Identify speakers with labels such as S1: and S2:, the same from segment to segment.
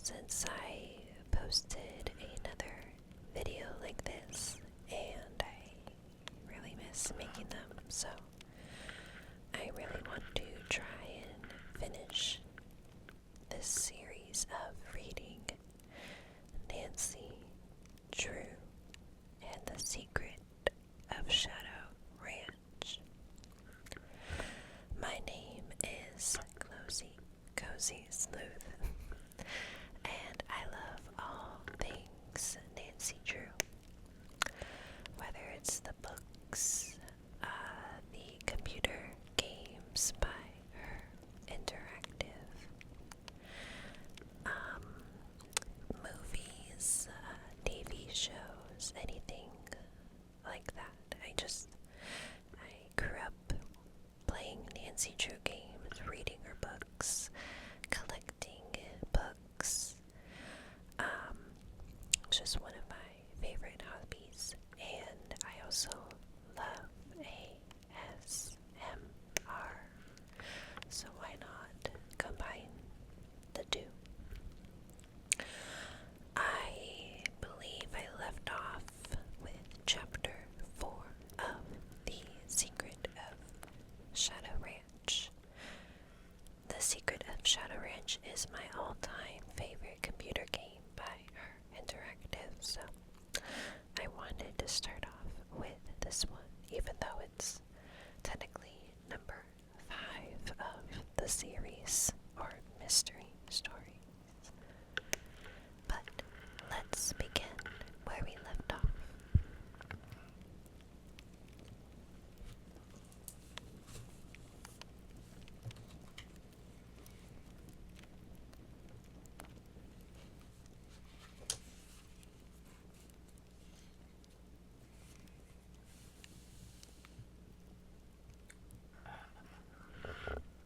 S1: since I posted another video like this, and I really miss making them, so I really want to try and finish this series of reading Nancy Drew and the Secret of Shadow Ranch. My name is Cozy Sleuth, and I love all things Nancy Drew. Whether it's the books, the computer games by her, interactive, movies, TV shows, anything like that. I grew up playing Nancy Drew games, reading her books, collecting books. Just one of my favorite hobbies, and I also love ASMR, so why not combine the two? I believe I left off with chapter 4 of The Secret of Shadow Ranch. The Secret of Shadow Ranch is my all-time favorite computer game by her interactive, so I wanted to start off with this one, even though it's technically number 5 of the series, or mystery stories. But let's begin where we left off.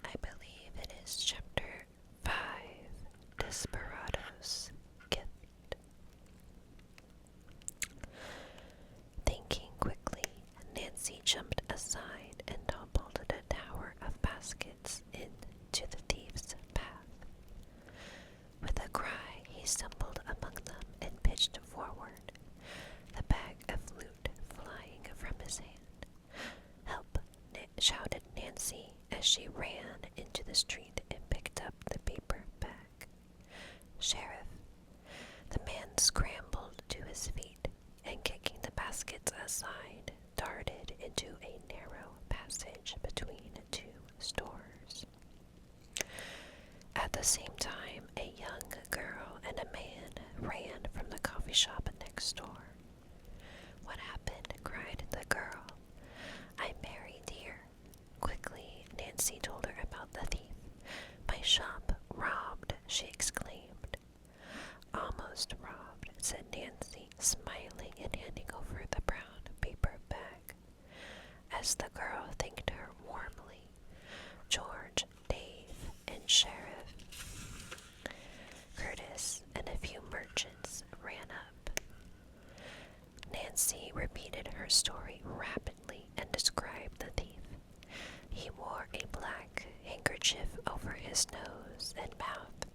S1: I believe it is chapter 5, Desperado's Gift. Thinking quickly, Nancy jumped aside and toppled a tower of baskets into the thief's path. With a cry, he stumbled among them and pitched forward, the bag of loot flying from his hand. "Help!" shouted Nancy as she ran into the street and picked up the paper bag. "Sheriff!" The man scrambled to his feet and, kicking the baskets aside, darted into a narrow passage between 2 stores. At the same time, a young girl and a man ran from the coffee shop next door. "What happened?" cried the girl. "I'm Mary, dear." Quickly, Nancy told her about the thief. "My shop robbed," she exclaimed. "Almost robbed," said Nancy, smiling and handing over the brown paper bag. As the girl thanked her warmly, George, Dave, and Sheriff Curtis and a few merchants ran up. Nancy repeated her story rapidly and described the thief. He wore a black handkerchief over his nose and mouth,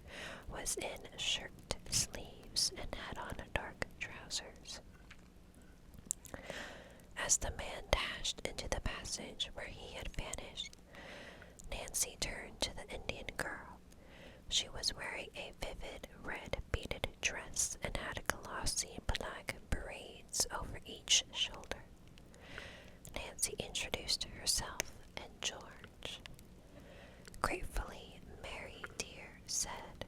S1: was in shirt sleeves, and had on dark trousers. As the man dashed into the passage where he had vanished, Nancy turned to the Indian girl. She was wearing a vivid red beaded dress and had glossy black braids over each shoulder. Nancy introduced herself and George. Gratefully, Mary, dear, said,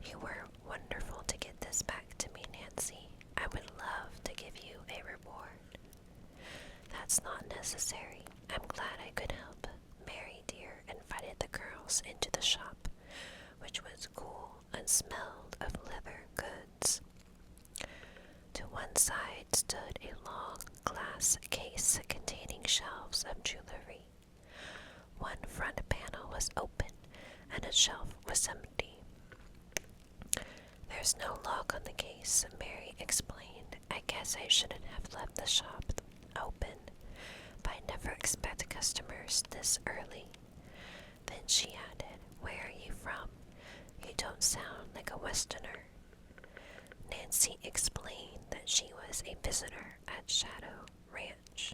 S1: "You were wonderful to get this back to me, Nancy. I would love to give you a reward." "That's not necessary. I'm glad I could help." Mary, dear, invited the girls into the shop, which was cool and smelled of leather goods. To one side stood a long glass case containing shelves of jewelry. One front panel was open and a shelf was empty. "There's no lock on the case," Mary explained. "I guess I shouldn't have left the shop open, but I never expect customers this early." Then she added, "Where are you from? You don't sound like a Westerner." Nancy explained that she was a visitor at Shadow Ranch.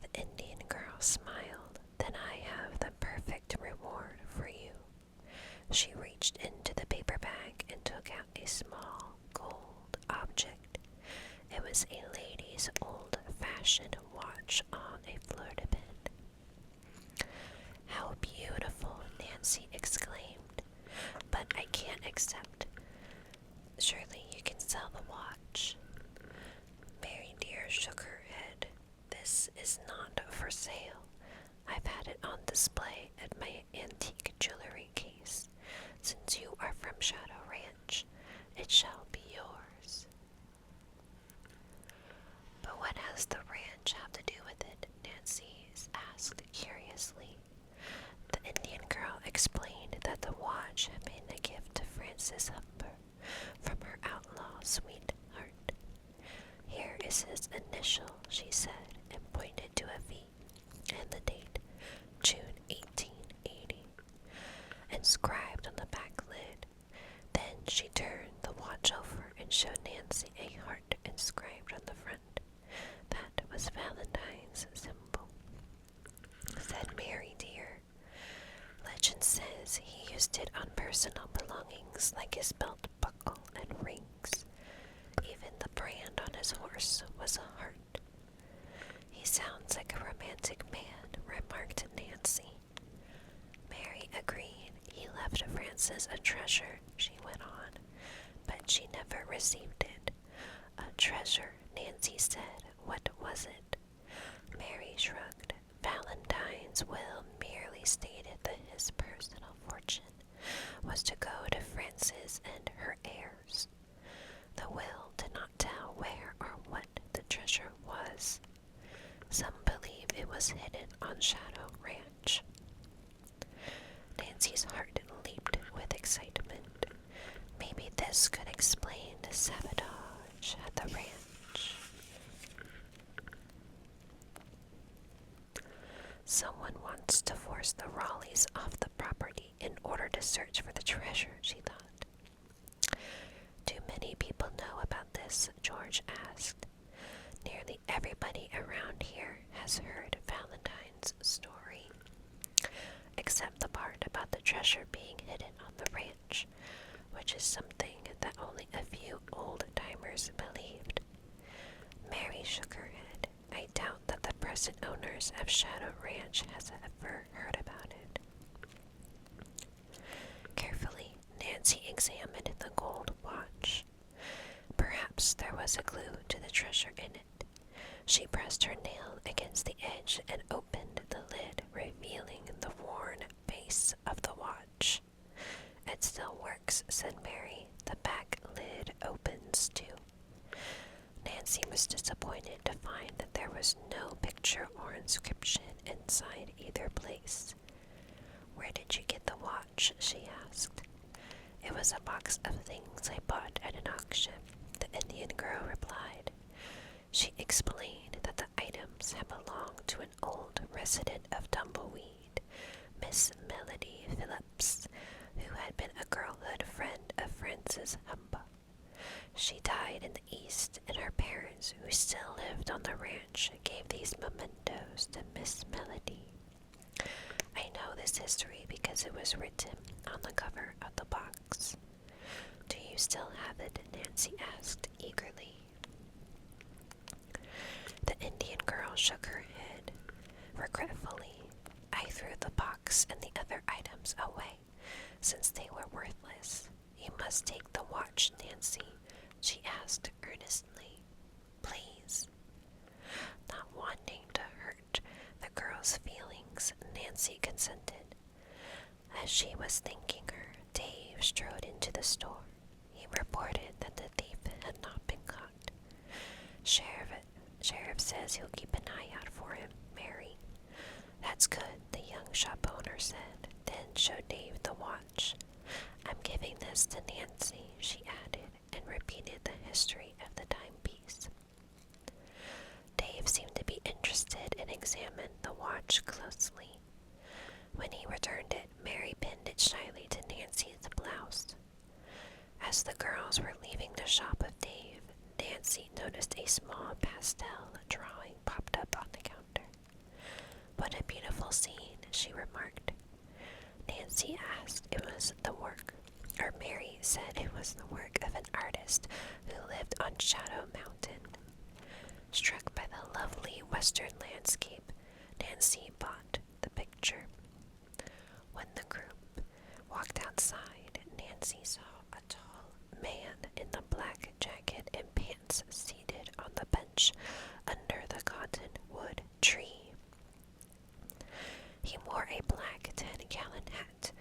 S1: The Indian girl smiled. "Then I have the perfect reward for you." She reached into the paper bag and took out a small gold object. It was a lady's old-fashioned watch on a fleur de pen. "How beautiful!" Nancy exclaimed. "But I can't accept. Surely you can sell the watch." Mary Dear shook her head. "This is not for sale. I've had it on display at my antique jewelry case. Since you are from Shadow Ranch, it shall be yours." "But what has the ranch have to do with it?" Nancy asked curiously. The Indian girl explained that the watch had been a gift to Francis Humber from her outlaw sweetheart. "Here is his initial," she said, and pointed to a V, and the date, June 1880, inscribed on the back lid. Then she turned the watch over and showed Nancy a heart inscribed on the front. "That was Valentine's symbol," said Mary Dear. "Legend says he used it on personal belongings like his belt buckle and rings. Even the brand on his horse was a heart." "He sounds like a romantic man," remarked Nancy. Mary agreed. "He left Frances a treasure," she went on, "but she never received it." "A treasure," Nancy said. "What was it?" Mary shrugged. Valentine's will merely stated that his personal fortune was to go to Frances and her heirs. The will did not tell where or what the treasure was. Some believe it was hidden on Shadow Ranch. Nancy's heart leaped with excitement. Maybe this could explain the sabotage at the ranch. "Someone wants to force the Raleighs off the property in order to search for the treasure," she thought. "Do many people know about this?" George asked. "Nearly everybody around here has heard Valentine's story, except the part about the treasure being hidden on the ranch, which is something that only a few old-timers believed." Mary shook her head. "I doubt that the present owners of Shadow Ranch has ever heard about it." Carefully, Nancy examined the gold watch. Perhaps there was a clue to the treasure in it. She pressed her nail against the edge and opened the lid, revealing the worn base of the watch. "It still works," said Mary. "The back lid opens too." Nancy was disappointed to find that there was no picture or inscription inside either place. "Where did you get the watch?" she asked. "It was a box of things I bought at an auction," the Indian girl replied. She explained that the items had belonged to an old resident of Tumbleweed, Miss Melody Phillips, who had been a girlhood friend of Francis Humber. She died in the East, and her parents, who still lived on the ranch, gave these mementos to Miss Melody. I know this history because it was written on the cover of the box. "Do you still have it?" Nancy asked eagerly. The Indian girl shook her head regretfully. "I threw the box and the other items away, since they were worthless. You must take the watch, Nancy," she asked earnestly. "Please." Not wanting to hurt the girl's feelings, Nancy consented. As she was thanking her, Dave strode into the store. He reported that the thief had not been caught. Sheriff says he'll keep an eye out for him, Mary." "That's good," the young shop owner said, then showed Dave the watch. "I'm giving this to Nancy," she added, and repeated the history of the timepiece. Dave seemed to be interested and examined the watch closely. When he returned it, Mary pinned it shyly to Nancy Nancy's blouse. As the girls were leaving the shop of Dave, Nancy noticed a small pastel drawing popped up on the counter. "What a beautiful scene," she remarked. Nancy asked it was the work, or Mary said it was the work of an artist who lived on Shadow Mountain. Struck by the lovely western landscape, Nancy bought the picture. When the group walked outside, Nancy saw a tall man in a black jacket and pants seated on the bench under the cottonwood tree. He wore a black 10-gallon hat,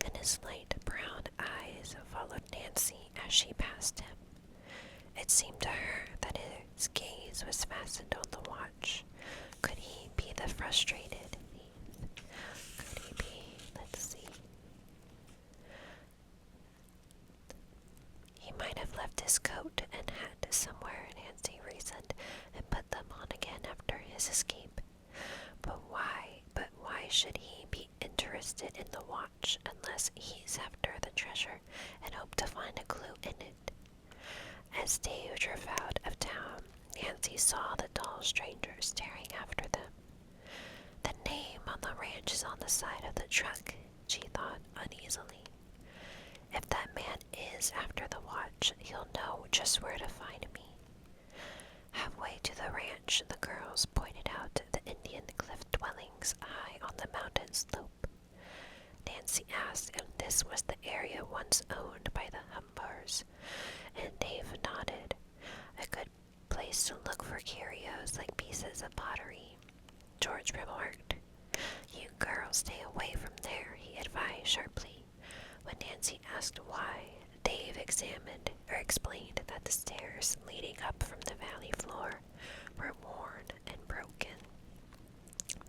S1: and his light brown eyes followed Nancy as she passed him. It seemed to her that his gaze was fastened on the watch. Could he be the frustrated thief? Could he be? Let's see. He might have left his coat and hat somewhere, Nancy reasoned, and put them on again after his escape. But why should he be interested in the watch unless he's after the treasure and hope to find a clue in it? As Dave drove out of town, Nancy saw the tall stranger staring after them. The name on the ranch is on the side of the truck, she thought uneasily. If that man is after the watch, he'll know just where to find me. Halfway to the ranch, the girls pointed out the Indian cliff dwellings high on the mountain slope. Nancy asked if this was the area once owned by the Humbars, and Dave nodded. A good place to look for curios like pieces of pottery, George remarked. "You girls stay away from there," he advised sharply. When Nancy asked why, Dave explained that the stairs leading up from the valley floor were worn and broken.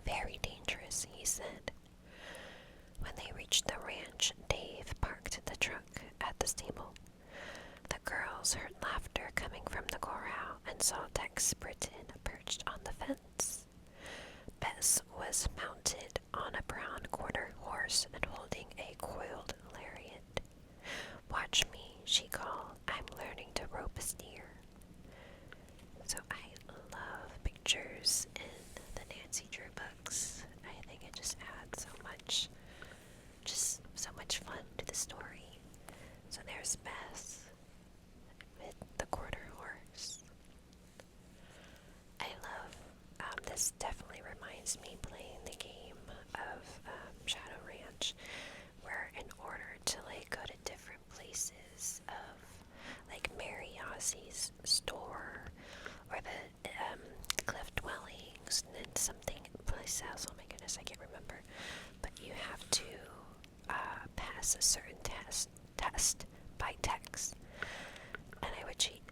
S1: "Very dangerous," he said. When they reached the ranch, Dave parked the truck at the stable. The girls heard laughter coming from the corral and saw Tex Britton perched on the fence. Bess was mounted on a brown quarter horse and holding a coiled lariat. "Watch me," she called. "I'm learning to rope a steer." So I love pictures in the Nancy Drew books. I think it just adds so much fun to the story. So there's Bess with the quarter horse. I love, this definitely reminds me playing the game of Shadow Ranch, where in order to go to different places of Mary Ossie's store or the cliff dwellings and then something place else, oh my goodness, I can't remember, but you have to pass a certain test by text, and I would cheat.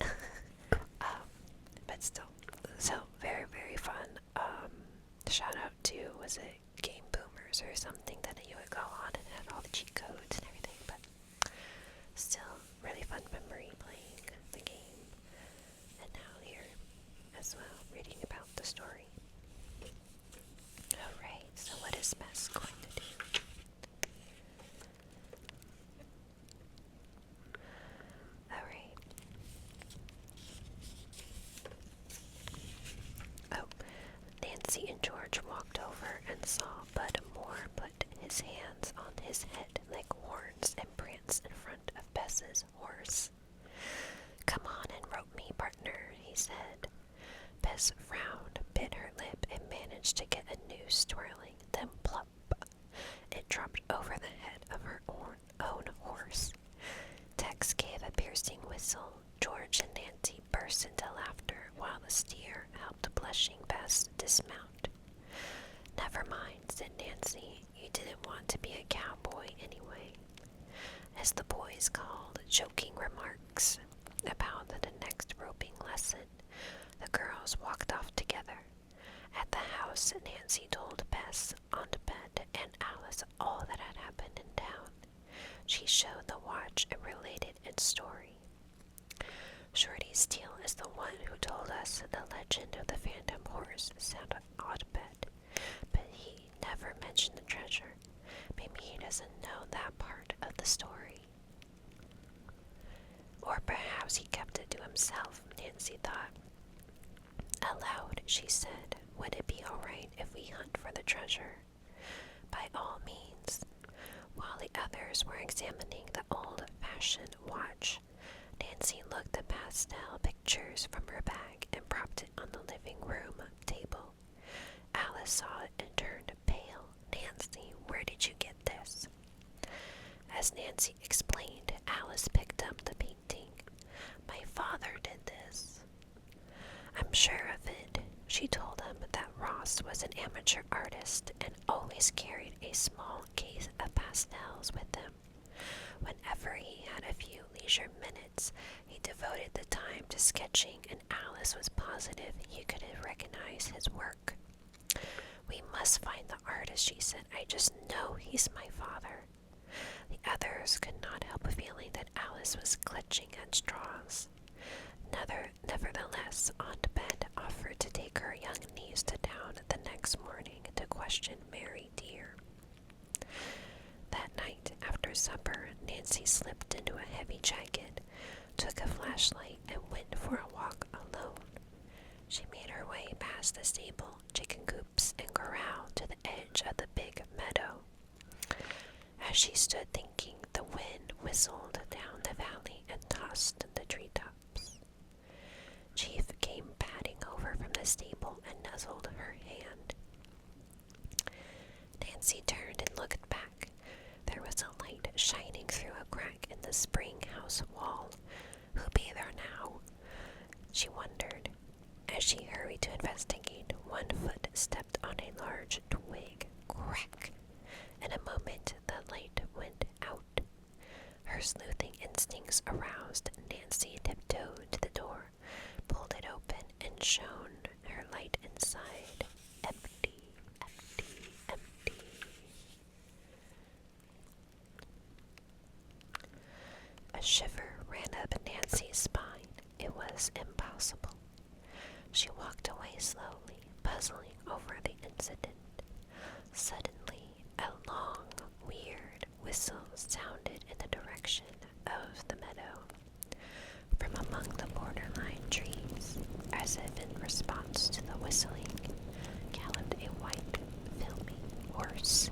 S1: But still, so very, very fun. Shout out to, was it Game Boomers or something, that you would go on and had all the cheat codes and everything, but still really fun memory playing the game, and now here as well, reading about the story. Alright, so what is Bess going to do? Alright. Oh, Nancy and George walked over and saw Bud Moore put his hands on his head like horns and prance in front of Bess's horse. "Come on and rope me, partner," he said. Bess frowned, bit her lip, and managed to get a noose twirling. Then plop! It dropped over the head of her own horse. Tex gave a piercing whistle. George and Nancy burst into laughter while the steer helped blushing Bess dismount. "Never mind," said Nancy. "You didn't want to be a cowboy anyway." As the boys called joking remarks about the next roping lesson, the girls walked off together. At the house, Nancy told Bess, Aunt Bet, and Alice all that had happened in town. She showed the watch and related its story. "Shorty Steele is the one who told us the legend of the Phantom Horse," said Aunt Bet, "but he never mentioned the treasure. Maybe he doesn't know that part of the story." examining the old-fashioned watch. Nancy looked at pastel pictures from her bag and propped it on the living room table. Alice saw it and turned pale. "Nancy, where did you get this?" As Nancy explained, Alice picked up the painting. "My father did this." "I'm sure of it." She told him that Ross was an amateur artist and always carried a small case of pastels with him. Whenever he had a few leisure minutes, he devoted the time to sketching, and Alice was positive he could recognize his work. "We must find the artist," she said. "I just know he's my father." The others could not help feeling that Alice was clutching at straws. Nevertheless, Aunt Bet offered to take her young niece to town the next morning to question Mary Dear. That night, after supper, Nancy slipped into a heavy jacket, took a flashlight, and went for a walk alone. She made her way past the stable, chicken coops, and corral to the edge of the big meadow. As she stood thinking, the wind whistled down the valley and tossed the treetops. Chief came padding over from the stable and nuzzled her hand. Nancy turned and looked back. There was a light shining through a crack in the spring house wall. "Who be there now?" she wondered. As she hurried to investigate, one foot stepped on a large twig. Crack! In a moment, the light went out. Her sleuthing instincts aroused. Nancy tiptoed to the door, pulled it open, and shone her light inside. Empty, empty, empty. A shiver ran up Nancy's spine. It was impossible. She walked away slowly, puzzling over the incident. Suddenly, a long, weird whistle sounded in the direction of the meadow. From among the borderline trees, as if in response to the whistling, galloped a white, filmy horse.